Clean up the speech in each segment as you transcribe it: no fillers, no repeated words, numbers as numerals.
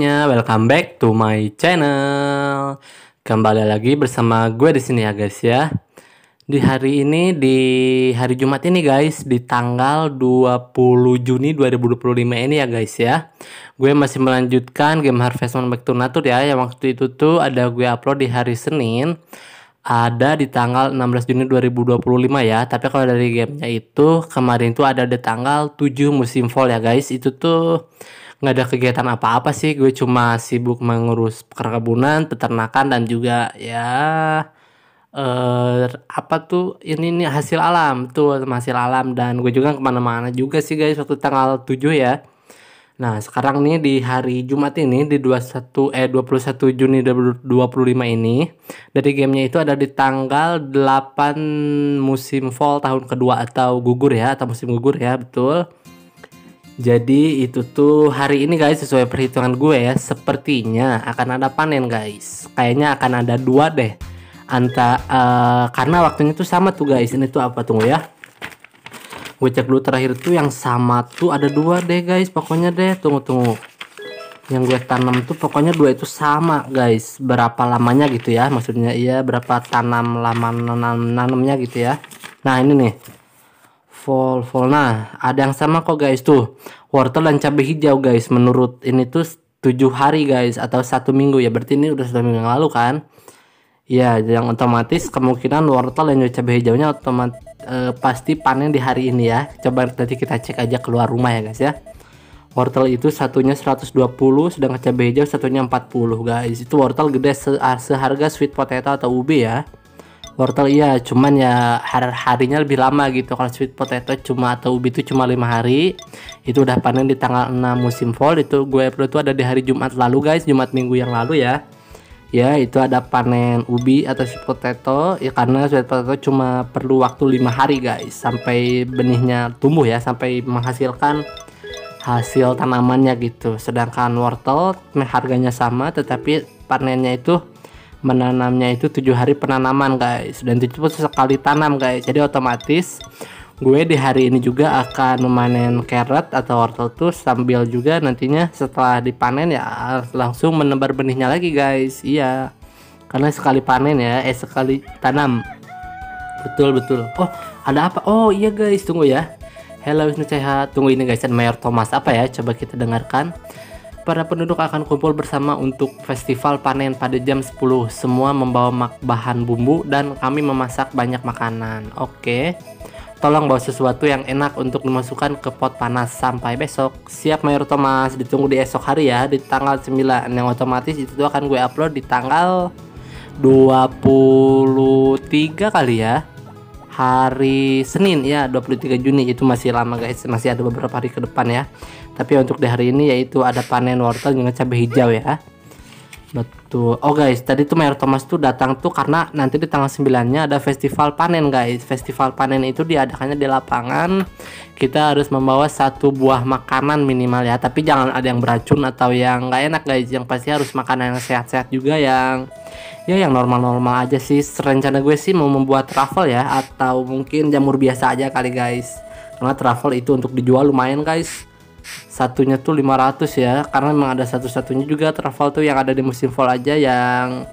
semuanya, welcome back to my channel. Kembali lagi bersama gue di sini ya guys ya. Di hari ini, di hari Jumat ini guys, di tanggal 20 Juni 2025 ini ya guys ya. Gue masih melanjutkan game Harvest Moon Back to Nature ya. Yang waktu itu tuh ada gue upload di hari Senin. Ada di tanggal 16 Juni 2025 ya. Tapi kalau dari gamenya itu kemarin tuh ada di tanggal 7 musim fall ya guys. Itu tuh nggak ada kegiatan apa-apa sih. Gue cuma sibuk mengurus perkebunan, peternakan, dan juga ya apa tuh ini nih hasil alam tuh, hasil alam. Dan gue juga kemana-mana juga sih guys waktu tanggal 7 ya. Nah sekarang nih di hari Jumat ini di 21 Juni 2025 ini, dari gamenya itu ada di tanggal 8 musim fall tahun kedua atau gugur ya, atau musim gugur ya, betul. Jadi itu tuh hari ini guys, sesuai perhitungan gue ya, sepertinya akan ada panen guys. Kayaknya akan ada dua deh. Karena waktunya tuh sama tuh guys. Ini tuh apa, tunggu ya. Gue cek dulu terakhir tuh yang sama tuh ada dua deh guys. Pokoknya deh, tunggu. Yang gue tanam tuh pokoknya dua itu sama guys. Berapa lamanya gitu ya. Maksudnya iya berapa lama nanamnya gitu ya. Nah ini nih. Fall. Nah ada yang sama kok guys tuh. Wortel dan cabai hijau guys. Menurut ini tuh 7 hari guys. Atau 1 minggu ya. Berarti ini udah 1 minggu yang lalu kan. Ya, yang otomatis kemungkinan wortel dan cabai hijaunya pasti panen di hari ini ya. Coba nanti kita cek aja keluar rumah ya guys ya. Wortel itu satunya 120, sedangkan cabai hijau satunya 40 guys. Itu wortel gede seharga sweet potato atau ubi ya. Wortel iya, cuman ya harinya lebih lama gitu. Kalau sweet potato atau ubi itu cuma 5 hari. Itu udah panen di tanggal 6 musim fall. Itu gue upload itu ada di hari Jumat lalu guys, Jumat minggu yang lalu ya. Ya itu ada panen ubi atau sweet potato ya, karena sweet potato cuma perlu waktu 5 hari guys sampai benihnya tumbuh ya, sampai menghasilkan hasil tanamannya gitu. Sedangkan wortel harganya sama, tetapi panennya itu menanamnya itu 7 hari penanaman guys, dan itu pun sekali tanam guys. Jadi otomatis gue di hari ini juga akan memanen carrot atau wortel tuh, sambil juga nantinya setelah dipanen ya langsung menebar benihnya lagi guys. Iya, karena sekali panen ya, sekali tanam. Betul. Oh ada apa? Oh iya guys, tunggu ya. Hello Wisnu Sehat. Tunggu, ini guys, Mayor Thomas apa ya, coba kita dengarkan. Para penduduk akan kumpul bersama untuk festival panen pada jam 10. Semua membawa bahan bumbu dan kami memasak banyak makanan. Oke. Tolong bawa sesuatu yang enak untuk dimasukkan ke pot panas sampai besok. Siap Mayor Thomas, ditunggu di esok hari ya, di tanggal 9. Yang otomatis itu tuh akan gue upload di tanggal 23 kali ya. Hari Senin ya, 23 Juni. Itu masih lama guys, masih ada beberapa hari ke depan ya. Tapi untuk di hari ini yaitu ada panen wortel dengan cabai hijau ya. Betul. Oh guys, tadi tuh Mayor Thomas tuh datang tuh karena nanti di tanggal 9-nya ada festival panen guys. Festival panen itu diadakannya di lapangan. Kita harus membawa 1 buah makanan minimal ya. Tapi jangan ada yang beracun atau yang nggak enak guys. Yang pasti harus makanan yang sehat-sehat juga, yang normal-normal aja sih. Rencana gue sih mau membuat truffle ya, atau mungkin jamur biasa aja kali guys. Karena truffle itu untuk dijual lumayan guys. Satunya tuh 500 ya, karena memang ada satu-satunya juga truffle tuh yang ada di musim fall aja, yang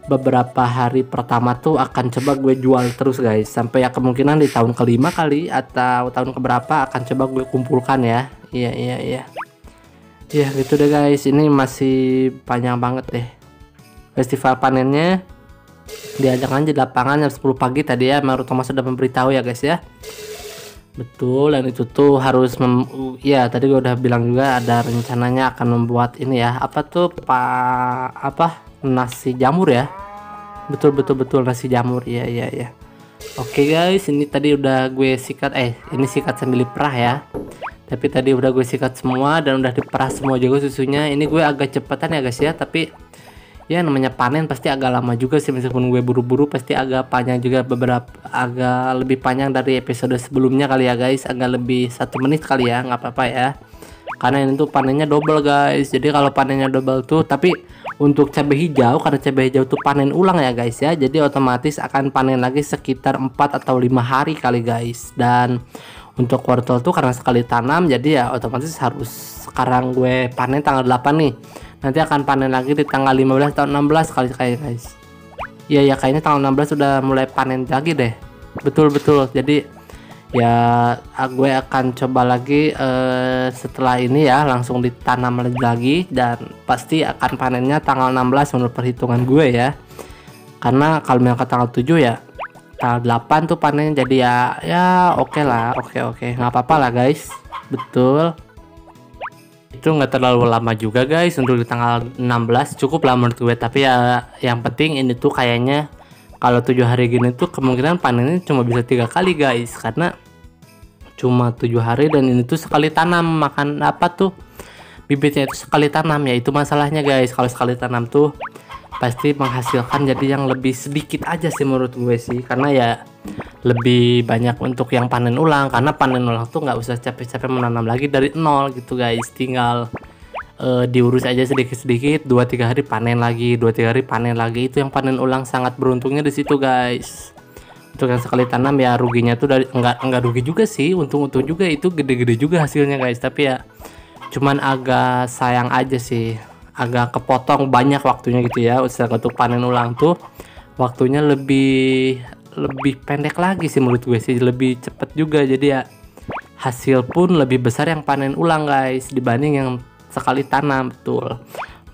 beberapa hari pertama tuh akan coba gue jual terus guys, sampai ya kemungkinan di tahun kelima kali atau tahun keberapa akan coba gue kumpulkan ya. Iya gitu deh guys. Ini masih panjang banget deh festival panennya. Diadakan di lapangan jam 10 pagi tadi ya, Mayor Thomas sudah memberitahu ya guys ya. Betul, dan itu tuh harus ya tadi gue udah bilang juga ada rencananya akan membuat ini ya, apa tuh nasi jamur ya. Betul nasi jamur. Iya. Oke guys, ini tadi udah gue sikat, ini sikat sambil diperah ya. Tapi tadi udah gue sikat semua dan udah diperah semua juga susunya. Ini gue agak cepetan ya guys ya, tapi ya namanya panen pasti agak lama juga sih. Meskipun gue buru-buru pasti agak panjang juga, agak lebih panjang dari episode sebelumnya kali ya guys. Agak lebih 1 menit kali ya, nggak apa-apa ya, karena ini tuh panennya double guys. Jadi kalau panennya double tuh, tapi untuk cabai hijau, karena cabai hijau tuh panen ulang ya guys ya, jadi otomatis akan panen lagi sekitar 4 atau 5 hari kali guys. Dan Untuk wortel tuh karena sekali tanam, jadi ya otomatis harus sekarang gue panen tanggal 8 nih. Nanti akan panen lagi di tanggal 15 atau 16 kali kayak guys. Iya ya, kayaknya tanggal 16 sudah mulai panen lagi deh. Betul. Jadi ya gue akan coba lagi setelah ini ya, langsung ditanam lagi, dan pasti akan panennya tanggal 16 menurut perhitungan gue ya. Karena kalau misalkan tanggal 7 ya tanggal 8 tuh panennya, jadi ya oke lah, oke nggak apa-apa lah guys. Betul, itu nggak terlalu lama juga guys untuk di tanggal 16, cukup lah menurut gue. Tapi ya yang penting ini tuh kayaknya kalau 7 hari gini tuh kemungkinan panennya cuma bisa 3 kali guys, karena cuma 7 hari dan ini tuh sekali tanam. Makan apa tuh, bibitnya itu sekali tanam ya, itu masalahnya guys. Kalau sekali tanam tuh pasti menghasilkan jadi yang lebih sedikit aja sih menurut gue sih, karena ya lebih banyak untuk yang panen ulang. Karena panen ulang tuh nggak usah capek-capek menanam lagi dari nol gitu guys, tinggal diurus aja sedikit-sedikit, 2-3 hari panen lagi, 2-3 hari panen lagi. Itu yang panen ulang sangat beruntungnya di situ guys. Untuk yang sekali tanam ya ruginya tuh dari enggak rugi juga sih, untung-untung juga, itu gede-gede juga hasilnya guys. Tapi ya cuman agak sayang aja sih, agak kepotong banyak waktunya gitu ya. Untuk panen ulang tuh waktunya lebih pendek lagi sih menurut gue sih, lebih cepet juga. Jadi ya hasil pun lebih besar yang panen ulang guys dibanding yang sekali tanam. Betul,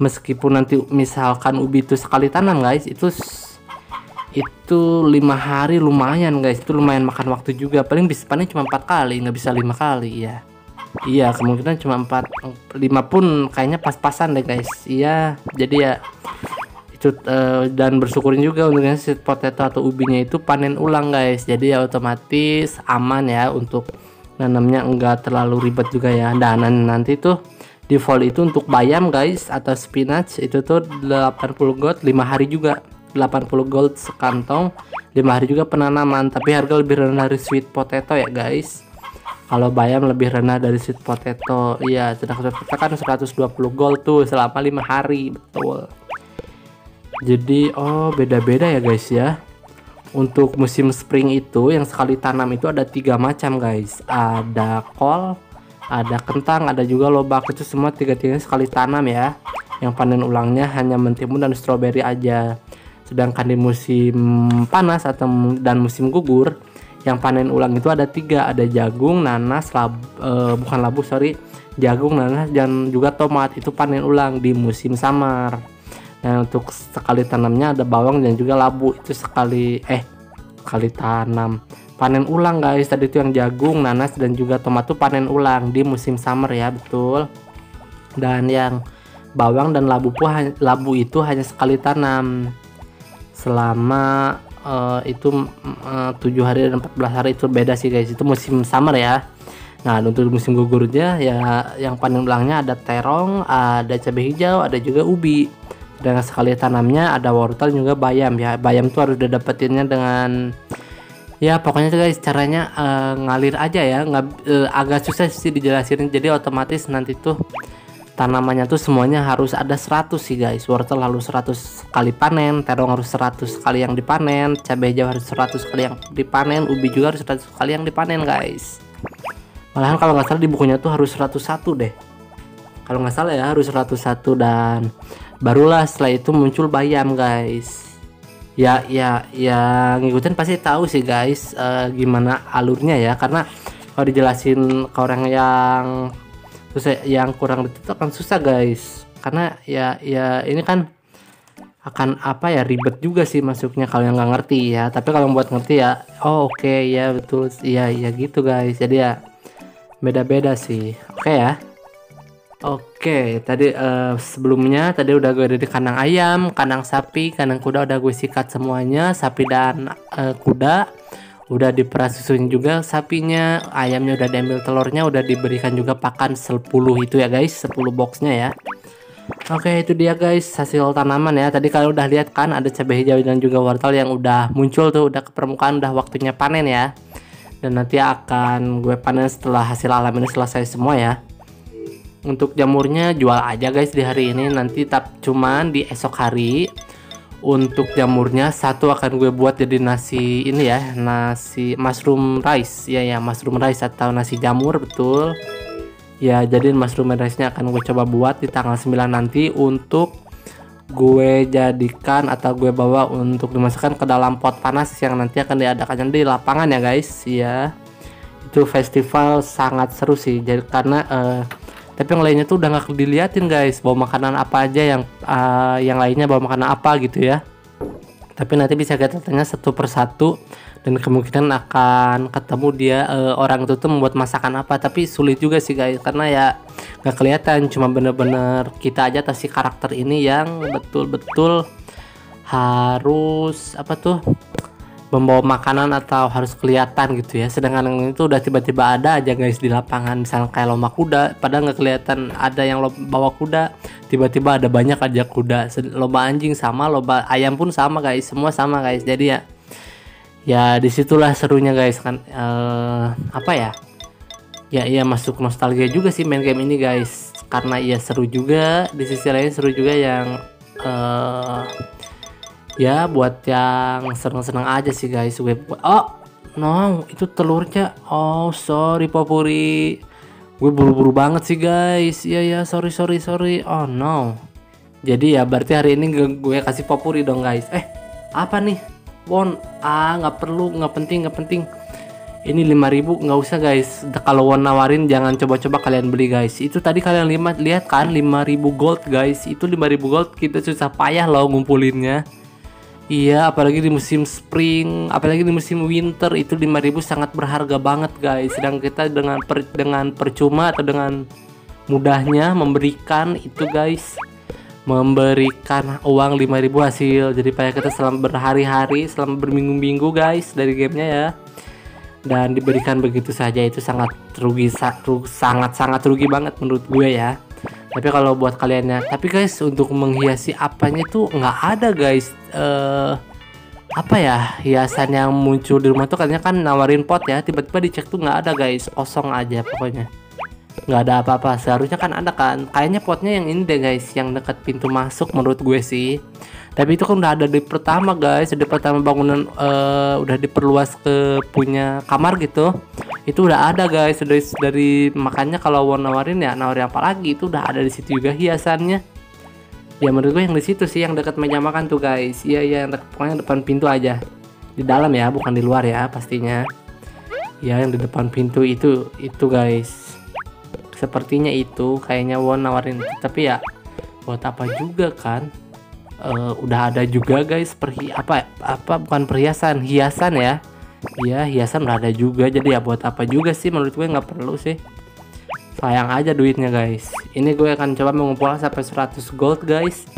meskipun nanti misalkan ubi itu sekali tanam guys, itu 5 hari lumayan guys, itu lumayan makan waktu juga. Paling bisa panen cuma 4 kali, nggak bisa 5 kali ya. Iya, kemungkinan cuma 5 pun kayaknya pas-pasan deh guys. Iya, jadi ya itu dan bersyukurin juga untungnya sweet potato atau ubinya itu panen ulang guys. Jadi ya otomatis aman ya untuk nanamnya, enggak terlalu ribet juga ya. Dan nanti tuh default itu untuk bayam guys atau spinach itu tuh 80 gold 5 hari juga. 80 gold sekantong 5 hari juga penanaman, tapi harga lebih rendah dari sweet potato ya guys. Kalau bayam lebih rendah dari sweet potato. Iya, sedangkan sweet potato kan 120 gold tuh selama 5 hari. Betul. Jadi beda-beda ya guys ya. Untuk musim spring itu yang sekali tanam itu ada 3 macam guys. Ada kol, ada kentang, ada juga lobak. Itu semua 3-tiganya sekali tanam ya. Yang panen ulangnya hanya mentimun dan stroberi aja. Sedangkan di musim panas dan musim gugur, yang panen ulang itu ada 3, ada jagung, nanas, jagung, nanas, dan juga tomat. Itu panen ulang di musim summer. Nah, untuk sekali tanamnya ada bawang dan juga labu, itu sekali tanam. Panen ulang guys, tadi itu yang jagung, nanas, dan juga tomat itu panen ulang di musim summer ya. Betul. Dan yang bawang dan labu itu hanya sekali tanam selama 7 hari dan 14 hari. Itu beda sih guys, itu musim summer ya. Nah, untuk musim gugurnya ya yang panen ulangnya ada terong, ada cabai hijau, ada juga ubi. Dan sekali tanamnya ada wortel juga bayam ya. Bayam tuh harus didapetinnya dengan ya pokoknya tuh guys caranya ngalir aja ya, agak susah sih dijelasin. Jadi otomatis nanti tuh tanamannya tuh semuanya harus ada 100 sih guys. Wortel harus 100 kali panen, terong harus 100 kali yang dipanen, cabai hijau harus 100 kali yang dipanen, ubi juga harus 100 kali yang dipanen guys. Malahan kalau nggak salah di bukunya tuh harus 101 deh. Kalau nggak salah ya harus 101, dan barulah setelah itu muncul bayam guys. Ya ngikutin pasti tahu sih guys gimana alurnya ya, karena kalau dijelasin ke orang yang kurang itu akan susah guys, karena ya ini kan akan ribet juga sih masuknya kalau yang nggak ngerti ya. Tapi kalau buat ngerti ya oke, ya betul, iya gitu guys. Jadi ya beda-beda sih. Oke ya. Oke, tadi sebelumnya tadi udah gue di kandang ayam, kandang sapi, kandang kuda udah gue sikat semuanya. Sapi dan kuda udah diperas susunya juga, sapinya, ayamnya udah diambil telurnya, udah diberikan juga pakan 10 itu ya guys, 10 boxnya ya. Oke, itu dia guys hasil tanaman ya. Tadi kalian udah lihat kan ada cabai hijau dan juga wortel yang udah muncul tuh, udah ke permukaan, udah waktunya panen ya. Dan nanti akan gue panen setelah hasil alam ini selesai semua ya. Untuk jamurnya jual aja guys di hari ini, nanti cuman di esok hari Untuk jamurnya satu akan gue buat jadi nasi ini ya, nasi mushroom rice ya, mushroom rice atau nasi jamur, betul ya. Jadi mushroom rice nya akan gue coba buat di tanggal 9 nanti untuk gue jadikan atau gue bawa untuk dimasukkan ke dalam pot panas yang nanti akan diadakannya di lapangan ya guys ya. Itu festival sangat seru sih, jadi karena tapi yang lainnya tuh udah nggak diliatin guys, bawa makanan apa aja, yang lainnya bawa makanan apa gitu ya. Tapi nanti bisa kita tanya satu persatu dan kemungkinan akan ketemu dia orang itu tuh membuat masakan apa. Tapi sulit juga sih guys, karena ya nggak kelihatan, cuma bener-bener kita aja si karakter ini yang betul-betul harus apa tuh, membawa makanan atau harus kelihatan gitu ya. Sedangkan yang itu udah tiba-tiba ada aja guys di lapangan, misalnya kayak lomba kuda, padahal nggak kelihatan ada yang bawa kuda, tiba-tiba ada banyak aja kuda. Lomba anjing sama, lomba ayam pun sama guys, semua sama guys. Jadi ya disitulah serunya guys kan. Apa ya, ya masuk nostalgia juga sih main game ini guys, karena ya seru juga, di sisi lain seru juga yang ya buat yang seneng-seneng aja sih guys. Oh no, itu telurnya. Oh sorry Popuri, gue buru-buru banget sih guys. Iya sorry. Oh no, jadi ya berarti hari ini gue kasih Popuri dong guys. Apa nih Won? Nggak perlu, nggak penting. Ini 5.000 nggak usah guys. Kalau Won nawarin jangan coba-coba kalian beli guys. Itu tadi kalian lihat kan 5.000 gold guys. Itu 5.000 gold kita susah payah loh ngumpulinnya. Iya, apalagi di musim spring, apalagi di musim winter, itu 5.000 sangat berharga banget guys. Sedang kita dengan percuma atau dengan mudahnya memberikan itu guys, memberikan uang 5.000 hasil. Jadi payah kita selama berhari-hari, selama berminggu-minggu guys dari gamenya ya. Dan diberikan begitu saja itu sangat rugi, sangat rugi banget menurut gue ya. Tapi kalau buat kaliannya, tapi guys untuk menghiasi apanya itu nggak ada guys. Apa ya, hiasan yang muncul di rumah tuh katanya kan nawarin pot ya, tiba-tiba dicek tuh nggak ada guys, kosong aja pokoknya, nggak ada apa-apa. Seharusnya kan ada kan, kayaknya potnya yang ini deh guys, yang dekat pintu masuk menurut gue sih. Tapi itu kan udah ada di pertama guys, di pertama bangunan udah diperluas ke punya kamar gitu. Itu udah ada guys dari makanya kalau mau nawarin ya nawarin apa lagi, itu udah ada di situ juga hiasannya. Ya menurut gue yang di situ sih, yang dekat meja makan tuh guys. Iya yang pokoknya depan pintu aja. Di dalam ya, bukan di luar ya pastinya. Ya yang di depan pintu itu guys. Sepertinya itu kayaknya Won nawarin, tapi ya buat apa juga kan? Udah ada juga guys bukan perhiasan, hiasan ya. Iya hiasan udah ada juga, jadi ya buat apa juga sih, menurut gue nggak perlu sih, sayang aja duitnya guys. Ini gue akan coba mengumpulkan sampai 100 gold guys.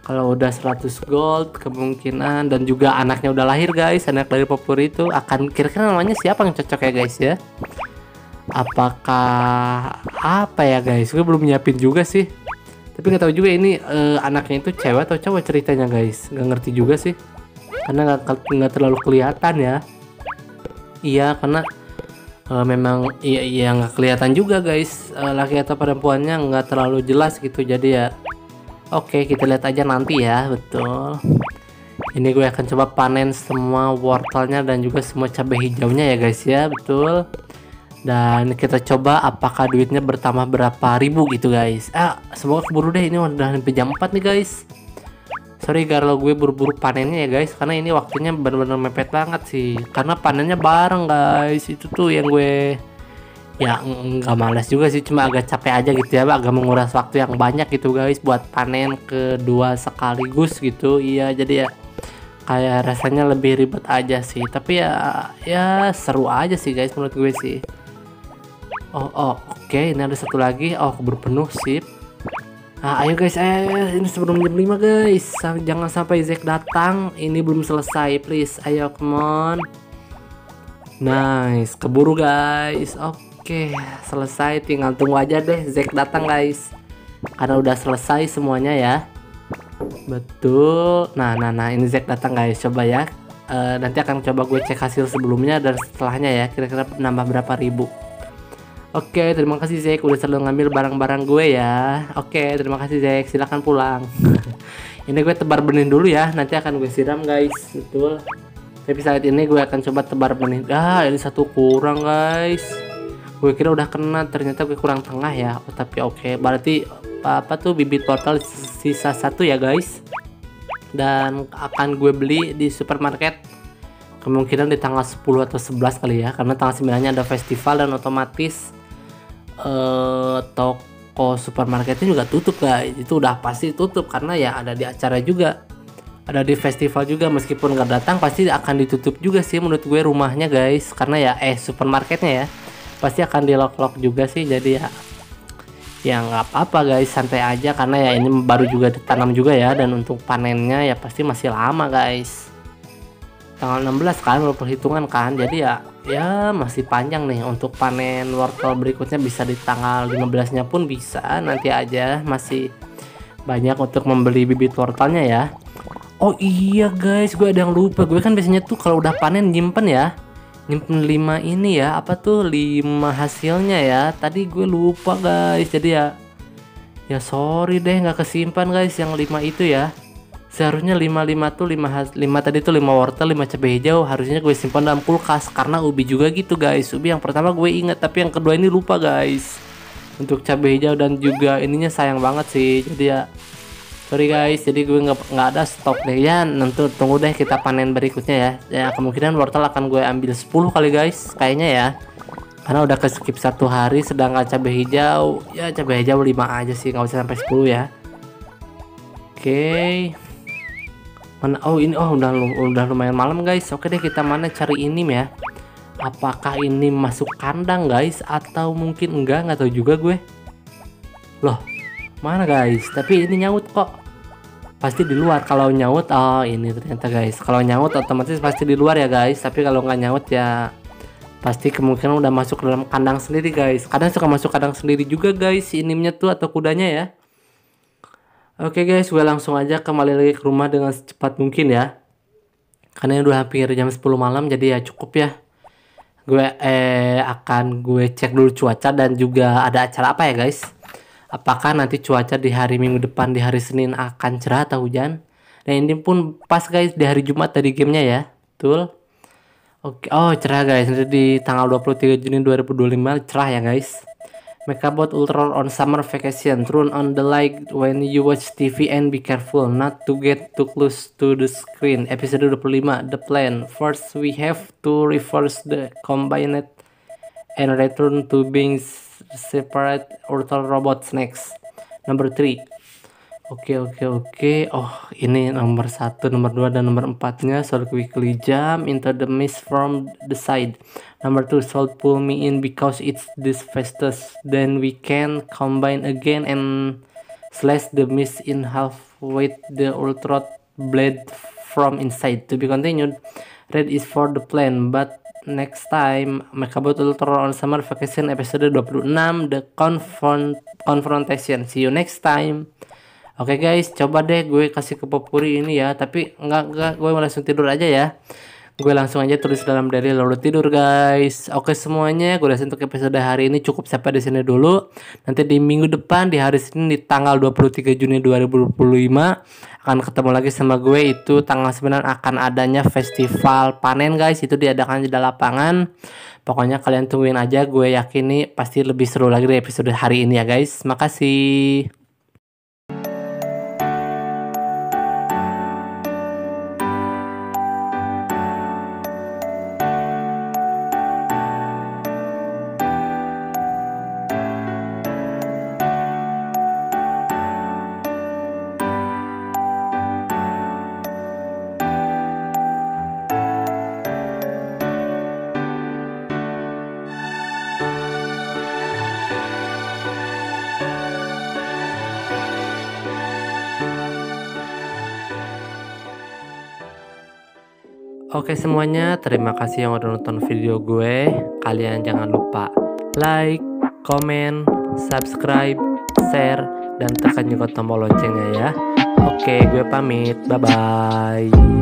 Kalau udah 100 gold kemungkinan, dan juga anaknya udah lahir guys, anak dari Popuri itu akan, kira-kira namanya siapa yang cocok ya guys ya. Apakah apa ya guys, gue belum nyiapin juga sih, tapi nggak tahu juga ini anaknya itu cewek atau cowok ceritanya guys, nggak ngerti juga sih karena nggak terlalu kelihatan ya. Iya karena memang iya nggak kelihatan juga guys, laki atau perempuannya nggak terlalu jelas gitu. Jadi ya oke, kita lihat aja nanti ya. Betul, ini gue akan coba panen semua wortelnya dan juga semua cabai hijaunya ya guys ya. Betul, dan kita coba apakah duitnya bertambah berapa ribu gitu guys. Semoga keburu deh, ini udah sampai jam 4 nih guys. Sorry kalau gue buru-buru panennya ya guys, karena ini waktunya bener-bener mepet banget sih, karena panennya bareng guys. Itu tuh yang gue ya nggak malas juga sih, cuma agak capek aja gitu ya, agak menguras waktu yang banyak gitu guys buat panen kedua sekaligus gitu. Iya jadi ya kayak rasanya lebih ribet aja sih, tapi ya seru aja sih guys menurut gue sih. Oke, ini ada satu lagi. Keburu penuh, sip. Ayo guys, ini sebelum jam 5 guys, jangan sampai Zack datang. Ini belum selesai, please. Ayo, come on. Nice, keburu guys. Oke, selesai. Tinggal tunggu aja deh Zack datang guys, karena udah selesai semuanya ya. Betul. Nah, ini Zack datang guys. Coba ya. Nanti akan coba gue cek hasil sebelumnya dan setelahnya ya. Kira-kira nambah berapa ribu. Oke, terima kasih Zack udah selalu ngambil barang-barang gue ya. Oke, terima kasih Zack, silahkan pulang. Ini gue tebar benih dulu ya, nanti akan gue siram guys. Betul. Tapi saat ini gue akan coba tebar benih. Ini satu kurang guys. Gue kira udah kena, ternyata gue kurang tengah ya. Tapi oke, berarti apa tuh bibit wortel sisa satu ya guys. Dan akan gue beli di supermarket. Kemungkinan di tanggal 10 atau 11 kali ya, karena tanggal 9-nya ada festival dan otomatis toko supermarketnya juga tutup guys. Itu udah pasti tutup karena ya ada di acara juga, ada di festival juga. Meskipun nggak datang pasti akan ditutup juga sih menurut gue rumahnya guys, karena ya supermarketnya ya pasti akan di lock juga sih. Jadi ya nggak apa-apa guys, santai aja karena ya ini baru juga ditanam juga ya, dan untuk panennya ya pasti masih lama guys. Tanggal 16 kan baru perhitungan kan, jadi ya masih panjang nih untuk panen wortel berikutnya. Bisa di tanggal 15-nya pun bisa, nanti aja, masih banyak untuk membeli bibit wortelnya ya. Oh iya guys, gue ada yang lupa. Gue kan biasanya tuh kalau udah panen nyimpen 5 ini ya, apa tuh 5 hasilnya ya. Tadi gue lupa guys, jadi ya sorry deh nggak kesimpan guys yang 5 itu ya. Seharusnya 5 tuh 5 tadi tuh 5 wortel, 5 cabai hijau harusnya gue simpan dalam kulkas, karena ubi juga gitu guys. Ubi yang pertama gue inget, tapi yang kedua ini lupa guys. Untuk cabai hijau dan juga ininya sayang banget sih, jadi ya sorry guys, jadi gue nggak ada stok deh ya. Nanti tunggu deh kita panen berikutnya ya. Kemungkinan wortel akan gue ambil 10 kali guys kayaknya ya, karena udah ke skip 1 hari. Sedangkan cabai hijau ya, cabai hijau 5 aja sih, nggak usah sampai 10 ya. Oke. Mana? Oh ini, udah lumayan malam guys. Oke deh, kita mana cari ini ya. Apakah ini masuk kandang guys atau mungkin enggak, nggak tahu juga gue. Loh, mana guys? Tapi ini nyaut kok. Pasti di luar. Kalau nyaut, oh ini ternyata guys. Kalau nyaut otomatis pasti di luar ya guys. Tapi kalau nggak nyaut ya pasti kemungkinan udah masuk ke dalam kandang sendiri guys. Kadang suka masuk kandang sendiri juga guys, si inimnya tuh atau kudanya ya. Oke guys, gue langsung aja kembali lagi ke rumah dengan secepat mungkin ya. Karena udah hampir jam 10 malam, jadi ya cukup ya. Gue akan cek dulu cuaca dan juga ada acara apa ya guys. Apakah nanti cuaca di hari Minggu depan, di hari Senin akan cerah atau hujan. Dan ini pun pas guys di hari Jumat tadi gamenya ya. Betul. Oke, oh cerah guys. Nanti di tanggal 23 Juni 2025 cerah ya guys. Mechabots Ultra on summer vacation. Turn on the light when you watch TV and be careful not to get too close to the screen. Episode 25, The Plan. First, we have to reverse the combined and return to being separate Ultra robots next. Number 3. Oke. Oh, ini nomor 1, nomor 2, dan nomor 4-nya. So quickly jump into the mist from the side. Number 2, Salt pull me in because it's this fastest. Then we can combine again and slash the mist in half with the ultra blade from inside. To be continued. Red is for the plan, but next time. Mechabots Ultra on summer vacation episode 26, The Confrontation. See you next time. Oke guys, coba deh gue kasih ke Popuri ini ya. Tapi enggak, gue langsung tidur aja ya. Gue langsung aja tulis dalam diary lalu tidur guys. Oke semuanya, gue rasa untuk episode hari ini cukup sampai di sini dulu. Nanti di minggu depan di hari Senin di tanggal 23 Juni 2025 akan ketemu lagi sama gue. Itu tanggal 9 akan adanya festival panen guys. Itu diadakan di lapangan. Pokoknya kalian tungguin aja, gue yakin nih pasti lebih seru lagi di episode hari ini ya guys. Makasih. Oke semuanya, terima kasih yang udah nonton video gue. Kalian jangan lupa like, comment, subscribe, share, dan tekan juga tombol loncengnya ya. Oke, gue pamit. Bye-bye.